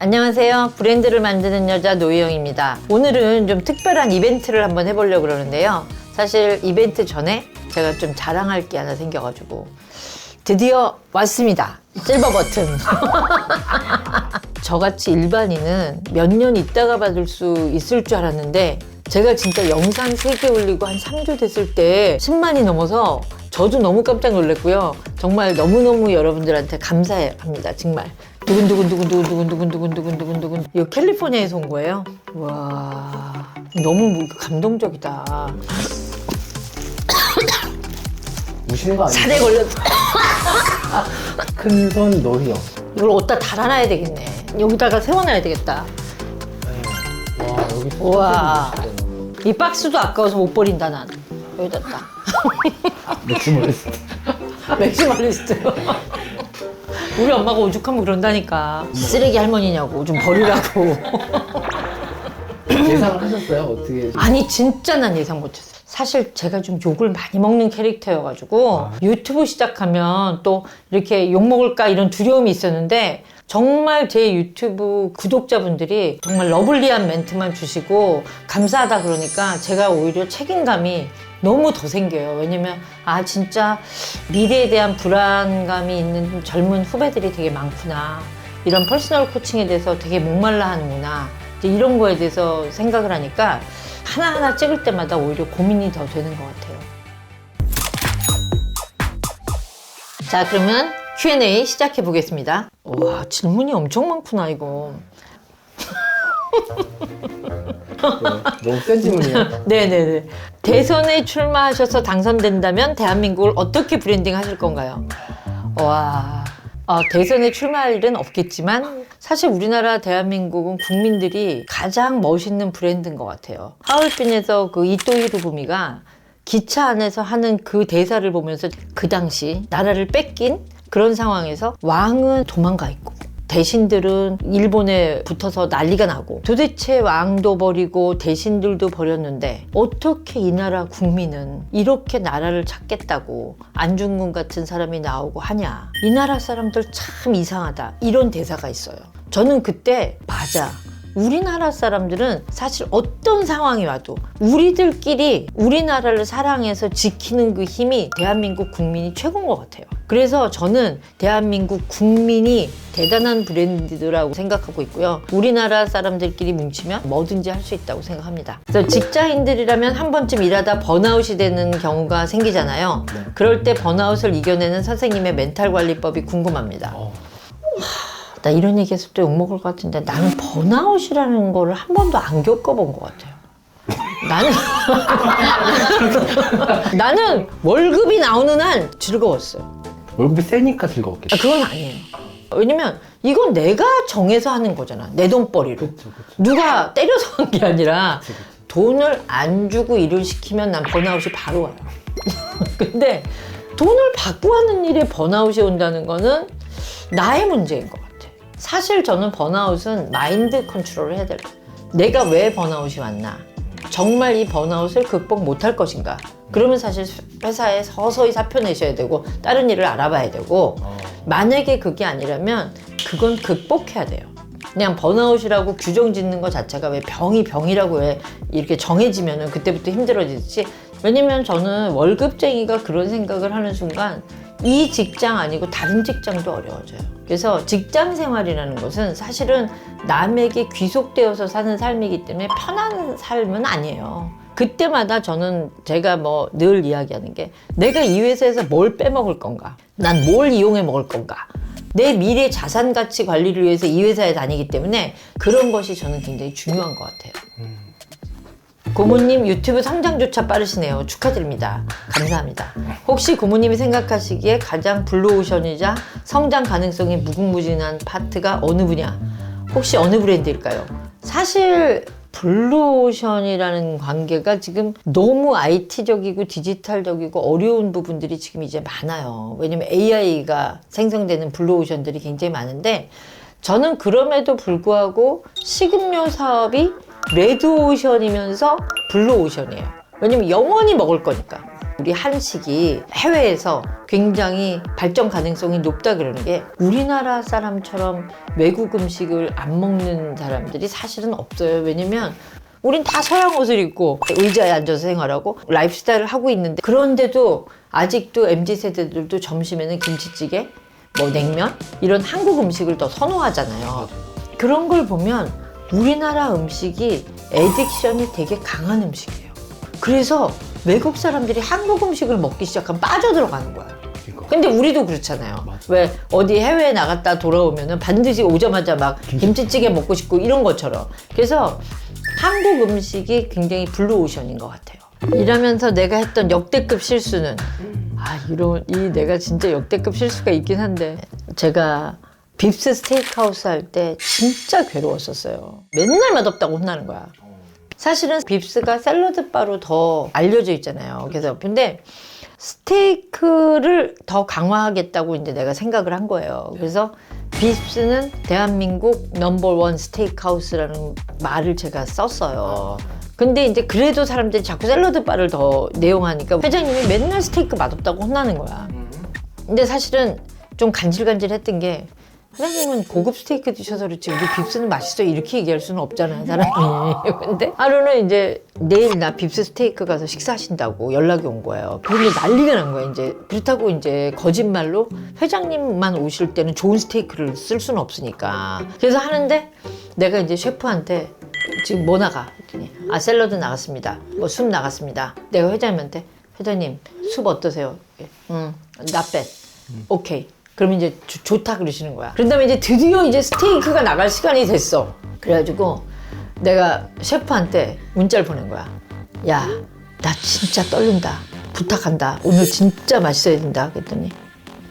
안녕하세요. 브랜드를 만드는 여자 노희영입니다. 오늘은 좀 특별한 이벤트를 한번 해보려고 그러는데요. 사실 이벤트 전에 제가 좀 자랑할 게 하나 생겨가지고 드디어 왔습니다. 실버 버튼. 저같이 일반인은 몇 년 있다가 받을 수 있을 줄 알았는데 제가 진짜 영상 3개 올리고 한 3주 됐을 때 10만이 넘어서 저도 너무 깜짝 놀랐고요. 정말 너무너무 여러분들한테 감사합니다. 정말. 두근두근두근두근두근두근두근두근두근. 이거 캘리포니아에서 온 거예요? 와, 너무 감동적이다. 우시는 거 아니에요? 살에 걸렸다. 큰손 노희영. 이걸 어디다 달아놔야 되겠네. 여기다가 세워놔야 되겠다. 와, 여기 우와. 이 박스도 아까워서 못 버린다, 난. 여기다 딱. 맥시멀리스트. 맥시멀리스트. 우리 엄마가 오죽하면 그런다니까. 쓰레기 할머니냐고, 좀 버리라고. 예상을 하셨어요? 어떻게? 아니, 진짜 난 예상 못했어요. 사실 제가 좀 욕을 많이 먹는 캐릭터여가지고 유튜브 시작하면 또 이렇게 욕 먹을까 이런 두려움이 있었는데 정말 제 유튜브 구독자분들이 정말 러블리한 멘트만 주시고 감사하다 그러니까 제가 오히려 책임감이 너무 더 생겨요. 왜냐면 진짜 미래에 대한 불안감이 있는 젊은 후배들이 되게 많구나. 이런 퍼스널 코칭에 대해서 되게 목말라 하는구나. 이제 이런 거에 대해서 생각을 하니까 하나하나 찍을 때마다 오히려 고민이 더 되는 것 같아요. 자, 그러면 Q&A 시작해 보겠습니다. 와, 질문이 엄청 많구나, 이거. 너무 센 질문이에요. 네네네. 대선에 출마하셔서 당선된다면 대한민국을 어떻게 브랜딩 하실 건가요? 와, 대선에 출마할 일은 없겠지만 사실 우리나라 대한민국은 국민들이 가장 멋있는 브랜드인 것 같아요. 하얼빈에서 그 이토 히로부미가 기차 안에서 하는 그 대사를 보면서 그 당시 나라를 뺏긴 그런 상황에서 왕은 도망가 있고 대신들은 일본에 붙어서 난리가 나고 도대체 왕도 버리고 대신들도 버렸는데 어떻게 이 나라 국민은 이렇게 나라를 찾겠다고 안중근 같은 사람이 나오고 하냐. 이 나라 사람들 참 이상하다. 이런 대사가 있어요. 저는 그때 맞아. 우리나라 사람들은 사실 어떤 상황이 와도 우리들끼리 우리나라를 사랑해서 지키는 그 힘이 대한민국 국민이 최고인 것 같아요. 그래서 저는 대한민국 국민이 대단한 브랜드라고 생각하고 있고요. 우리나라 사람들끼리 뭉치면 뭐든지 할 수 있다고 생각합니다. 그래서 직장인들이라면 한 번쯤 일하다 번아웃이 되는 경우가 생기잖아요. 그럴 때 번아웃을 이겨내는 선생님의 멘탈 관리법이 궁금합니다. 나 이런 얘기했을 때 욕먹을 것 같은데 나는 번아웃이라는 거를 한 번도 안 겪어본 것 같아요. 나는 월급이 나오는 한 즐거웠어요. 월급이 세니까 즐거웠겠죠. 그건 아니에요. 왜냐면 이건 내가 정해서 하는 거잖아. 내 돈벌이로. 그쵸. 누가 때려서 한 게 아니라 돈을 안 주고 일을 시키면 난 번아웃이 바로 와요. 근데 돈을 받고 하는 일에 번아웃이 온다는 거는 나의 문제인 것 같아. 사실 저는 번아웃은 마인드 컨트롤을 해야 될 거예요. 내가 왜 번아웃이 왔나? 정말 이 번아웃을 극복 못할 것인가? 그러면 사실 회사에 서서히 사표 내셔야 되고 다른 일을 알아봐야 되고 만약에 그게 아니라면 그건 극복해야 돼요. 그냥 번아웃이라고 규정 짓는 것 자체가 왜 병이라고 왜 이렇게 정해지면은 그때부터 힘들어지지. 왜냐면 저는 월급쟁이가 그런 생각을 하는 순간 이 직장 아니고 다른 직장도 어려워져요. 그래서 직장 생활이라는 것은 사실은 남에게 귀속되어서 사는 삶이기 때문에 편한 삶은 아니에요. 그때마다 저는 제가 뭐 늘 이야기하는 게 내가 이 회사에서 뭘 빼먹을 건가? 난 뭘 이용해 먹을 건가? 내 미래 자산 가치 관리를 위해서 이 회사에 다니기 때문에 그런 것이 저는 굉장히 중요한 것 같아요. 고모님 유튜브 성장조차 빠르시네요. 축하드립니다. 감사합니다. 혹시 고모님이 생각하시기에 가장 블루오션이자 성장 가능성이 무궁무진한 파트가 어느 분야? 혹시 어느 브랜드일까요? 사실 블루오션이라는 관계가 지금 너무 IT적이고 디지털적이고 어려운 부분들이 지금 이제 많아요. 왜냐면 AI가 생성되는 블루오션들이 굉장히 많은데 저는 그럼에도 불구하고 식음료 사업이 레드오션이면서 블루오션이에요. 왜냐면 영원히 먹을 거니까. 우리 한식이 해외에서 굉장히 발전 가능성이 높다 그러는 게 우리나라 사람처럼 외국 음식을 안 먹는 사람들이 사실은 없어요. 왜냐면 우린 다 서양 옷을 입고 의자에 앉아서 생활하고 라이프 스타일을 하고 있는데 그런데도 아직도 MZ세대들도 점심에는 김치찌개, 뭐 냉면 이런 한국 음식을 더 선호하잖아요. 그런 걸 보면 우리나라 음식이 에딕션이 되게 강한 음식이에요. 그래서 외국 사람들이 한국 음식을 먹기 시작하면 빠져들어가는 거야. 근데 우리도 그렇잖아요. 맞아. 왜 어디 해외에 나갔다 돌아오면은 반드시 오자마자 막 김치찌개 먹고 싶고 이런 것처럼. 그래서 한국 음식이 굉장히 블루오션인 것 같아요. 일하면서 내가 했던 역대급 실수는 내가 진짜 역대급 실수가 있긴 한데 제가 빕스 스테이크하우스 할 때 진짜 괴로웠었어요. 맨날 맛없다고 혼나는 거야. 사실은 빕스가 샐러드 바로 더 알려져 있잖아요. 그래서 근데 스테이크를 더 강화하겠다고 이제 내가 생각을 한 거예요. 그래서 빕스는 대한민국 넘버원 스테이크하우스라는 말을 제가 썼어요. 근데 이제 그래도 사람들이 자꾸 샐러드 바를 더 내용하니까 회장님이 맨날 스테이크 맛없다고 혼나는 거야. 근데 사실은 좀 간질간질했던 게 사장님은 고급 스테이크 드셔서 그렇지 우리 빕스는 맛있어 이렇게 얘기할 수는 없잖아요 사람이. 근데 하루는 이제 내일 나 빕스 스테이크 가서 식사하신다고 연락이 온 거예요. 그런데 난리가 난 거야. 이제 그렇다고 이제 거짓말로 회장님만 오실 때는 좋은 스테이크를 쓸 수는 없으니까. 그래서 하는데 내가 이제 셰프한테 지금 뭐 나가? 했더니 샐러드 나갔습니다. 뭐 숲 나갔습니다. 내가 회장님한테 회장님 숲 어떠세요? not bad. 오케이. 그러면 이제 좋다 그러시는 거야. 그런 다음에 이제 드디어 이제 스테이크가 나갈 시간이 됐어. 그래가지고 내가 셰프한테 문자를 보낸 거야. 야, 나 진짜 떨린다. 부탁한다. 오늘 진짜 맛있어야 된다. 그랬더니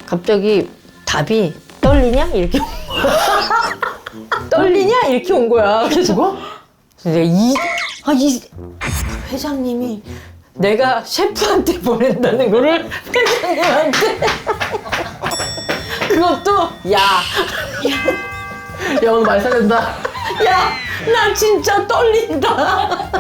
갑자기 답이 떨리냐? 이렇게 온 거야. 떨리냐? 이렇게 온 거야. 그래서 이 회장님이 내가 셰프한테 보낸다는 거를 회장님한테 그것도 야 오늘 많이 살린다. 야, 나 진짜 떨린다.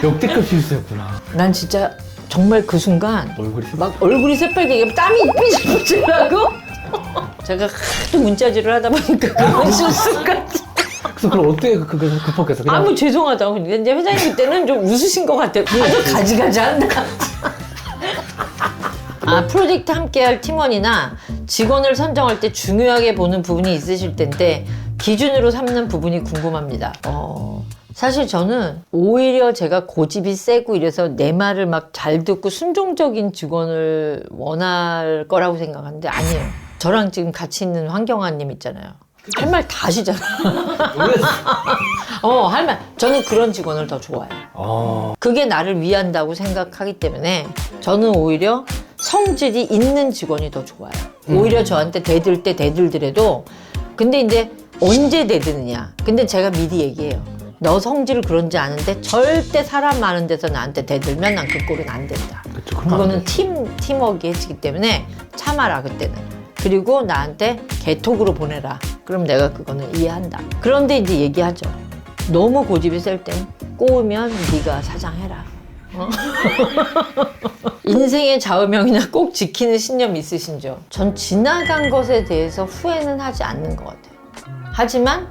역대급 실수였구나. 난 진짜 정말 그 순간 얼굴이 막 얼굴이 새빨개 땀이 삐질삐질하고 제가 하도 문자질을 하다 보니까 그런 실수까지. 그래서 그걸 어떻게 그걸 극복했어? 그냥 죄송하다고. 근데 이제 회장님 그때는 좀 웃으신 것 같아요. 아주 가지가지한다. 프로젝트 함께할 팀원이나 직원을 선정할 때 중요하게 보는 부분이 있으실 텐데 기준으로 삼는 부분이 궁금합니다. 사실 저는 오히려 제가 고집이 세고 이래서 내 말을 막 잘 듣고 순종적인 직원을 원할 거라고 생각하는데 아니에요. 저랑 지금 같이 있는 황경아님 있잖아요. 할 말 다 하시잖아. 할 말. 저는 그런 직원을 더 좋아해요. 그게 나를 위한다고 생각하기 때문에 저는 오히려 성질이 있는 직원이 더 좋아요. 오히려 저한테 대들 때 대들더라도 근데 이제 언제 대드느냐. 근데 제가 미리 얘기해요. 너 성질 그런지 아는데 절대 사람 많은 데서 나한테 대들면 난 그 꼴은 안 된다. 그쵸, 그거는 팀워크 해지기 때문에 참아라 그때는. 그리고 나한테 개톡으로 보내라. 그럼 내가 그거는 이해한다. 그런데 이제 얘기하죠. 너무 고집이 셀 땐 꼬우면 네가 사장해라. 인생의 좌우명이나 꼭 지키는 신념 있으신지요? 전 지나간 것에 대해서 후회는 하지 않는 것 같아요. 하지만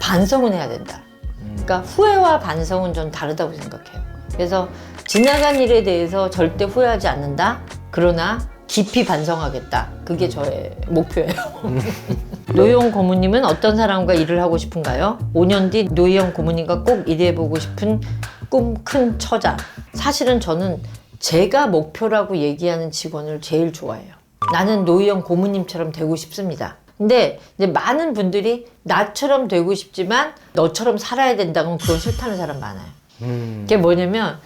반성은 해야 된다. 그러니까 후회와 반성은 전 다르다고 생각해요. 그래서 지나간 일에 대해서 절대 후회하지 않는다. 그러나 깊이 반성하겠다. 그게 저의 목표예요. 노희영 고모님은 어떤 사람과 일을 하고 싶은가요? 5년 뒤 노희영 고모님과 꼭 일해보고 싶은 꿈 큰 처자. 사실은 저는 제가 목표라고 얘기하는 직원을 제일 좋아해요. 나는 노희영 고모님처럼 되고 싶습니다. 근데 이제 많은 분들이 나처럼 되고 싶지만 너처럼 살아야 된다 그러면 그건 싫다는 사람 많아요. 그게 뭐냐면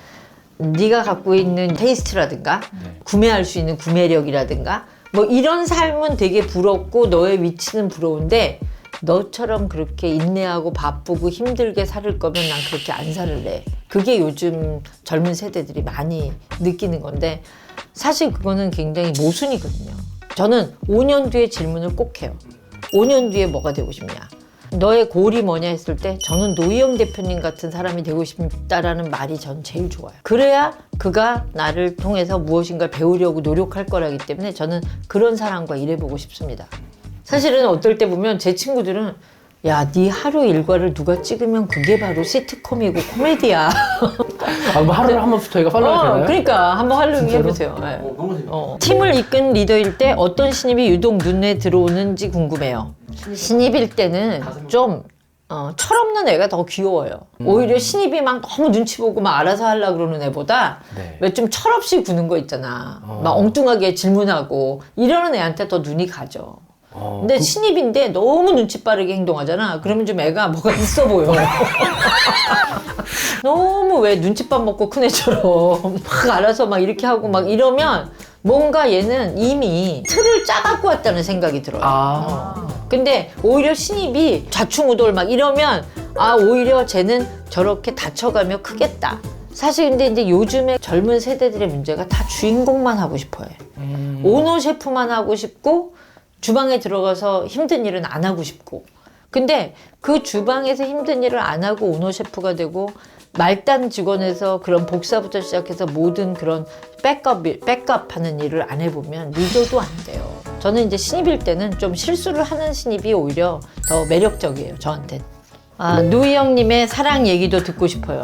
네가 갖고 있는 테이스트라든가 구매할 수 있는 구매력이라든가 뭐 이런 삶은 되게 부럽고 너의 위치는 부러운데 너처럼 그렇게 인내하고 바쁘고 힘들게 살 거면 난 그렇게 안 살래. 그게 요즘 젊은 세대들이 많이 느끼는 건데 사실 그거는 굉장히 모순이거든요. 저는 5년 뒤에 질문을 꼭 해요. 5년 뒤에 뭐가 되고 싶냐? 너의 골이 뭐냐 했을 때 저는 노희영 대표님 같은 사람이 되고 싶다라는 말이 전 제일 좋아요. 그래야 그가 나를 통해서 무엇인가 배우려고 노력할 거라기 때문에 저는 그런 사람과 일해보고 싶습니다. 사실은 어떨 때 보면 제 친구들은 야, 네 하루 일과를 누가 찍으면 그게 바로 시트콤이고 코미디야. 뭐 하루에 한 번씩 저희가 팔로우 되나요? 그러니까 한번 활용해 진짜로? 보세요. 네. 너무 재밌어. 팀을 이끈 리더일 때 어떤 신입이 유독 눈에 들어오는지 궁금해요. 신입일 때는 좀 철없는 애가 더 귀여워요. 오히려 신입이 막 너무 눈치 보고 막 알아서 하려고 그러는 애보다 네. 왜 좀 철없이 구는 거 있잖아. 막 엉뚱하게 질문하고 이러는 애한테 더 눈이 가죠. 근데 신입인데 너무 눈치 빠르게 행동하잖아. 그러면 좀 애가 뭐가 있어 보여. 너무 왜 눈칫밥 먹고 큰 애처럼 막 알아서 막 이렇게 하고 막 이러면 뭔가 얘는 이미 틀을 짜갖고 왔다는 생각이 들어요. 근데 오히려 신입이 좌충우돌 막 이러면 오히려 쟤는 저렇게 다쳐가며 크겠다. 사실 근데 이제 요즘에 젊은 세대들의 문제가 다 주인공만 하고 싶어해. 오너 셰프만 하고 싶고 주방에 들어가서 힘든 일은 안 하고 싶고. 근데 그 주방에서 힘든 일을 안 하고 오너 셰프가 되고 말단 직원에서 그런 복사부터 시작해서 모든 그런 백업 하는 일을 안 해보면 리더도 안 돼요. 저는 이제 신입일 때는 좀 실수를 하는 신입이 오히려 더 매력적이에요, 저한텐. 노희영님의 사랑 얘기도 듣고 싶어요.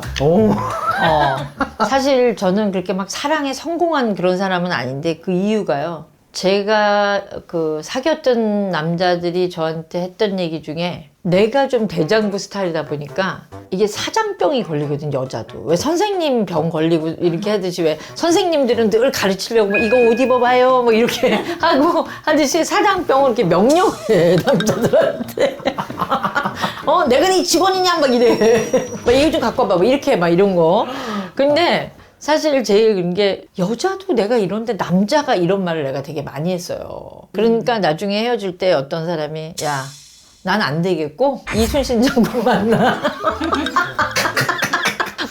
사실 저는 그렇게 막 사랑에 성공한 그런 사람은 아닌데 그 이유가요. 제가 그 사귀었던 남자들이 저한테 했던 얘기 중에 내가 좀 대장부 스타일이다 보니까 이게 사장병이 걸리거든, 여자도. 왜 선생님 병 걸리고 이렇게 하듯이 왜 선생님들은 늘 가르치려고 뭐 이거 옷 입어봐요 뭐 이렇게 하고 하듯이 사장병을 이렇게 명령해, 남자들한테. 내가 네 직원이냐 막 이래. 막 이거 좀 갖고 와봐 뭐 이렇게 막 이런 거. 근데 사실 제일 그런 게 여자도 내가 이런데 남자가 이런 말을 내가 되게 많이 했어요. 그러니까 나중에 헤어질 때 어떤 사람이 야, 난 안 되겠고 이순신 장군 만나.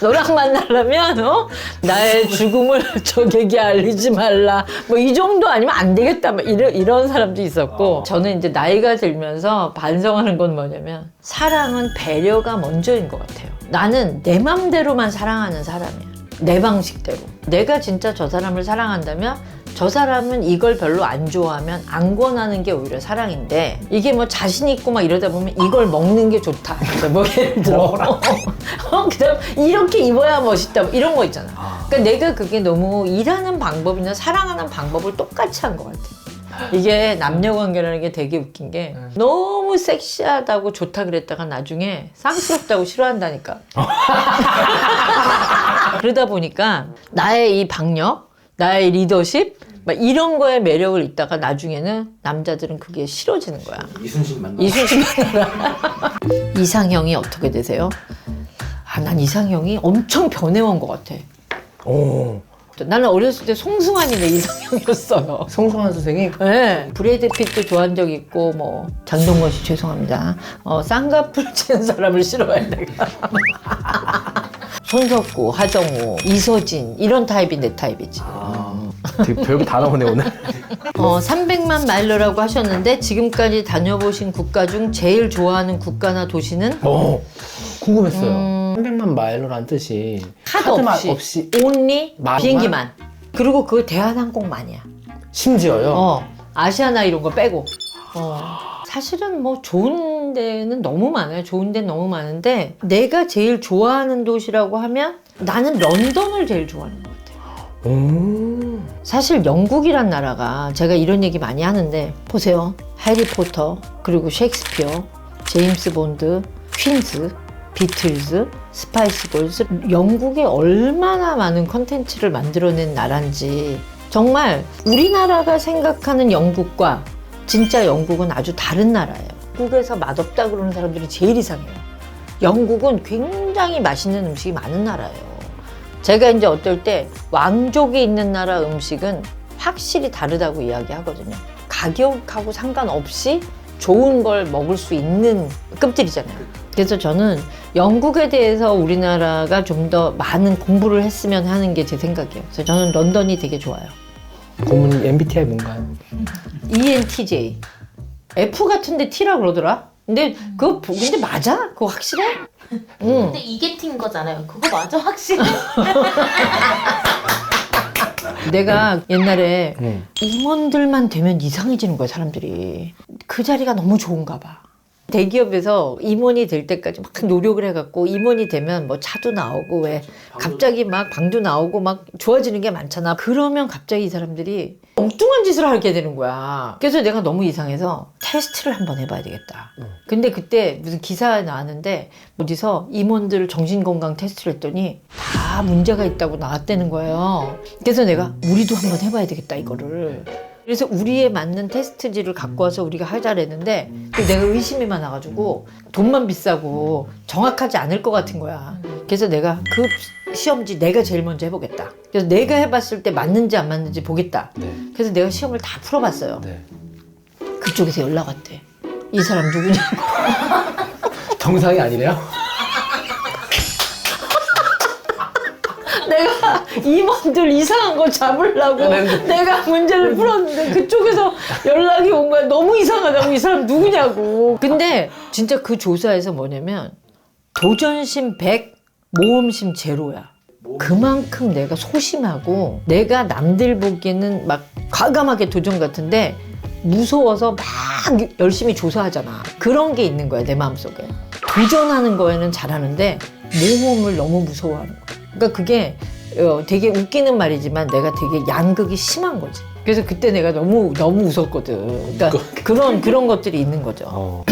너랑 만나려면 나의 죽음을 적에게 알리지 말라. 뭐 이 정도 아니면 안 되겠다. 막 이런 사람도 있었고 저는 이제 나이가 들면서 반성하는 건 뭐냐면 사랑은 배려가 먼저인 것 같아요. 나는 내 맘대로만 사랑하는 사람이야. 내 방식대로. 내가 진짜 저 사람을 사랑한다면 저 사람은 이걸 별로 안 좋아하면 안 권하는 게 오히려 사랑인데 이게 뭐 자신 있고 막 이러다 보면 이걸 먹는 게 좋다. 뭐 예를 들어. 그다음 이렇게 입어야 멋있다. 뭐 이런 거 있잖아. 그러니까 내가 그게 너무 일하는 방법이나 사랑하는 방법을 똑같이 한 것 같아. 이게 남녀 관계라는 게 되게 웃긴 게 너무 섹시하다고 좋다 그랬다가 나중에 쌍스럽다고 싫어한다니까. 그러다 보니까 나의 이 박력, 나의 리더십 막 이런 거에 매력을 있다가 나중에는 남자들은 그게 싫어지는 거야. 이순신 만나. 이순신 만나라. 이상형이 어떻게 되세요? 난 이상형이 엄청 변해온 것 같아. 나는 어렸을 때 송승환이 내 이상형이었어요. 송승환 선생님? 네. 브래드 핏도 좋아한 적 있고, 뭐, 장동건 씨 죄송합니다. 쌍꺼풀 치는 사람을 싫어해, 내가. 손석구, 하정우, 이서진, 이런 타입이 내 타입이지. 되게 별거 다 나오네, 오늘. 300만 마일러라고 하셨는데, 지금까지 다녀보신 국가 중 제일 좋아하는 국가나 도시는? 궁금했어요. 300만 마일로란 뜻이 카드만 카드만 없이 온리 말만? 비행기만. 그리고 그거 대한항공만이야. 심지어요? 아시아나 이런 거 빼고. 사실은 뭐 좋은 데는 너무 많아요. 좋은 데는 너무 많은데 내가 제일 좋아하는 도시라고 하면 나는 런던을 제일 좋아하는 것 같아요. 사실 영국이란 나라가 제가 이런 얘기 많이 하는데 보세요. 해리포터, 그리고 셰익스피어, 제임스 본드, 퀸즈, 비틀즈, 스파이스 걸스, 영국에 얼마나 많은 컨텐츠를 만들어낸 나라인지 정말 우리나라가 생각하는 영국과 진짜 영국은 아주 다른 나라예요. 영국에서 맛없다 그러는 사람들이 제일 이상해요. 영국은 굉장히 맛있는 음식이 많은 나라예요. 제가 이제 어떨 때 왕족이 있는 나라 음식은 확실히 다르다고 이야기하거든요. 가격하고 상관없이 좋은 걸 먹을 수 있는 급들이잖아요. 그래서 저는 영국에 대해서 우리나라가 좀 더 많은 공부를 했으면 하는 게 제 생각이에요. 그래서 저는 런던이 되게 좋아요. 고문이 MBTI 뭔가요? ENTJ. F 같은데 T라 그러더라? 근데 맞아? 그거 확실해? 응. 근데 이게 튄 거잖아요. 그거 맞아 확실히. 내가 옛날에 응. 임원들만 되면 이상해지는 거야, 사람들이. 그 자리가 너무 좋은가 봐. 대기업에서 임원이 될 때까지 막 노력을 해갖고 임원이 되면 뭐 차도 나오고 왜 갑자기 막 방도 나오고 막 좋아지는 게 많잖아. 그러면 갑자기 이 사람들이 엉뚱한 짓을 하게 되는 거야. 그래서 내가 너무 이상해서 테스트를 한번 해봐야 되겠다. 근데 그때 무슨 기사에 나왔는데 어디서 임원들 정신건강 테스트를 했더니 다 문제가 있다고 나왔다는 거예요. 그래서 내가 우리도 한번 해봐야 되겠다 이거를. 그래서 우리에 맞는 테스트지를 갖고 와서 우리가 하자랬는데 내가 의심이 많아가지고 돈만 비싸고 정확하지 않을 것 같은 거야. 그래서 내가 그 시험지 내가 제일 먼저 해보겠다. 그래서 내가 해봤을 때 맞는지 안 맞는지 보겠다. 네. 그래서 내가 시험을 다 풀어봤어요. 네. 그쪽에서 연락 왔대. 이 사람 누구냐고. 정상이 아니래요? 내가 임원들 이상한 거 잡으려고 내가 문제를 풀었는데 그쪽에서 연락이 온 거야. 너무 이상하다고. 이 사람 누구냐고. 근데 진짜 그 조사에서 뭐냐면 도전심 100, 모험심 제로야. 그만큼 내가 소심하고 내가 남들 보기에는 막 과감하게 도전 같은데 무서워서 막 열심히 조사하잖아. 그런 게 있는 거야, 내 마음속에. 도전하는 거에는 잘하는데 모험을 너무 무서워하는 거야. 그러니까 그게 되게 웃기는 말이지만 내가 되게 양극이 심한 거지. 그래서 그때 내가 너무 웃었거든. 그러니까 그런 것들이 있는 거죠.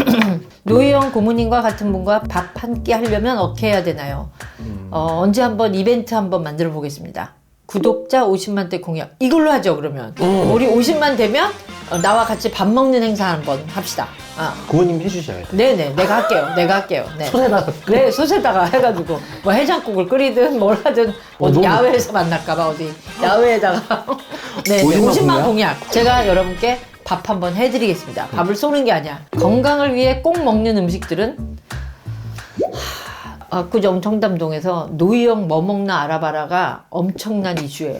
노희영 고모님과 같은 분과 밥 한 끼 하려면 어떻게 해야 되나요? 언제 한번 이벤트 한번 만들어 보겠습니다. 구독자 50만 대 공약 이걸로 하죠. 그러면 우리 50만 되면 나와 같이 밥 먹는 행사 한번 합시다. 부모님 해주셔야죠. 네네, 내가 할게요. 네. 손에다가. 네, 솥에다가 해가지고 뭐 해장국을 끓이든 뭘 하든 어디 너무- 야외에서 만날까봐 어디 야외에다가 네, 50만 50만 공약 제가 여러분께 밥 한번 해드리겠습니다. 밥을 쏘는 게 아니야. 건강을 위해 꼭 먹는 음식들은 압구정 청담동에서 노희영 뭐 먹나 알아봐라가 엄청난 이슈예요.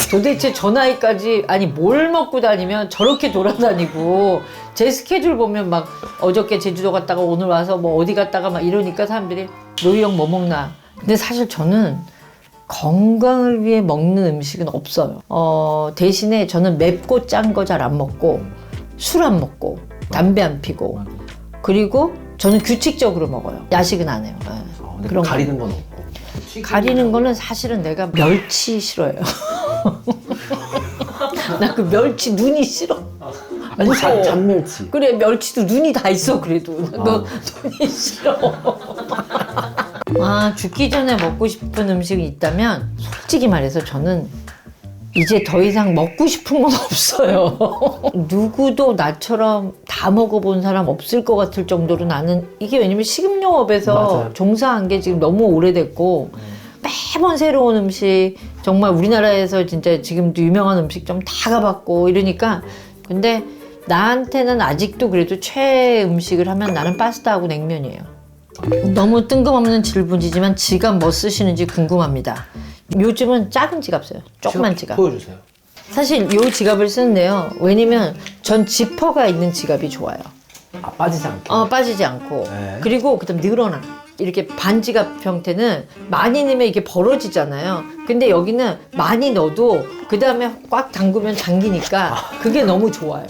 도대체 저 나이까지 아니 뭘 먹고 다니면 저렇게 돌아다니고 제 스케줄 보면 막 어저께 제주도 갔다가 오늘 와서 뭐 어디 갔다가 막 이러니까 사람들이 노희영 뭐 먹나. 근데 사실 저는 건강을 위해 먹는 음식은 없어요. 대신에 저는 맵고 짠 거 잘 안 먹고 술 안 먹고 담배 안 피고 그리고 저는 규칙적으로 먹어요. 야식은 안 해요. 네. 그런 가리는 건 없고. 가리는 거는 사실은 내가 멸치 싫어해요. 나 그 멸치 눈이 싫어. 아니 잔멸치. 그래 멸치도 눈이 다 있어 그래도 그 눈이 싫어. 죽기 전에 먹고 싶은 음식이 있다면 솔직히 말해서 저는 이제 더 이상 먹고 싶은 건 없어요. 누구도 나처럼 다 먹어본 사람 없을 것 같을 정도로 나는 이게 왜냐면 식음료업에서 맞아요. 종사한 게 지금 너무 오래됐고 매번 새로운 음식 정말 우리나라에서 진짜 지금도 유명한 음식점 다 가봤고 이러니까 근데 나한테는 아직도 그래도 최애 음식을 하면 나는 파스타하고 냉면이에요. 너무 뜬금없는 질문이지만 지갑 뭐 쓰시는지 궁금합니다. 요즘은 작은 지갑 써요. 조그만 지갑. 보여주세요. 사실 요 지갑을 쓰는데요. 왜냐면 전 지퍼가 있는 지갑이 좋아요. 빠지지 않게. 빠지지 않고. 네. 그리고 그다음 늘어나. 이렇게 반지갑 형태는 많이 넣으면 이게 벌어지잖아요. 근데 여기는 많이 넣어도 그 다음에 꽉 잠그면 잠기니까 그게 너무 좋아요.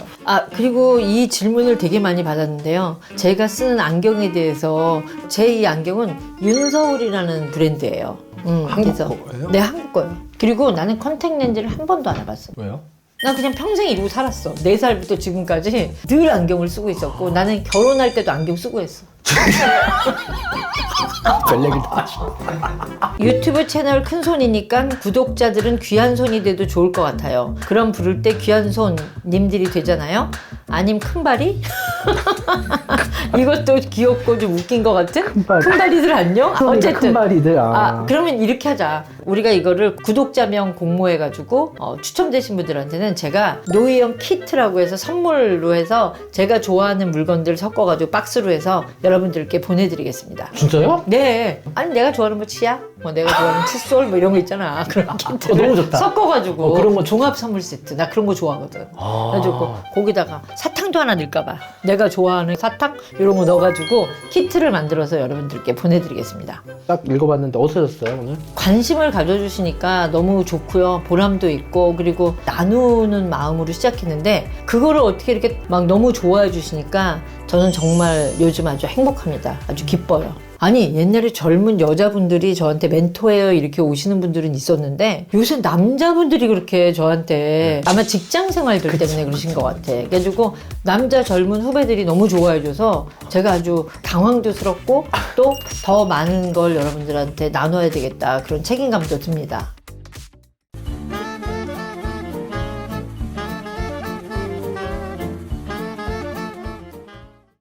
그리고 이 질문을 되게 많이 받았는데요. 제가 쓰는 안경에 대해서 제 이 안경은 윤서울이라는 브랜드예요. 한국 그래서 거예요? 네, 한국 거예요. 그리고 나는 컨택 렌즈를 한 번도 안 해봤어. 왜요? 난 그냥 평생 이러고 살았어. 4살부터 지금까지 늘 안경을 쓰고 있었고 나는 결혼할 때도 안경 쓰고 했어. 별 얘기를 다 하시네. 유튜브 채널 큰 손이니까 구독자들은 귀한 손이 돼도 좋을 것 같아요. 그럼 부를 때 귀한 손님들이 되잖아요. 아님 큰발이? 이것도 귀엽고 좀 웃긴 것 같은? 큰발이. 큰발이들 안녕? 어쨌든 큰발이들. 그러면 이렇게 하자. 우리가 이거를 구독자명 공모해가지고 추첨되신 분들한테는 제가 노희영 키트라고 해서 선물로 해서 제가 좋아하는 물건들 섞어가지고 박스로 해서 여러분들께 보내드리겠습니다. 진짜요? 네. 아니 내가 좋아하는 뭐 치약, 뭐 내가 좋아하는 칫솔 뭐 이런 거 있잖아. 그런 키트를 너무 좋다. 섞어가지고 그런 거 종합 선물 세트. 나 그런 거 좋아하거든. 그래가지고 거기다가 사탕도 하나 넣을까봐. 내가 좋아하는 사탕 이런 거 넣어가지고 키트를 만들어서 여러분들께 보내드리겠습니다. 딱 읽어봤는데 어떠셨어요 오늘? 관심을 가져주시니까 너무 좋고요. 보람도 있고 그리고 나누는 마음으로 시작했는데 그거를 어떻게 이렇게 막 너무 좋아해 주시니까 저는 정말 요즘 아주 행복합니다. 아주 기뻐요. 아니 옛날에 젊은 여자분들이 저한테 멘토예요 이렇게 오시는 분들은 있었는데 요새 남자분들이 그렇게 저한테 아마 직장 생활들 때문에 그러신 것 같아. 그래가지고 남자 젊은 후배들이 너무 좋아해줘서 제가 아주 당황도스럽고 또 더 많은 걸 여러분들한테 나눠야 되겠다 그런 책임감도 듭니다.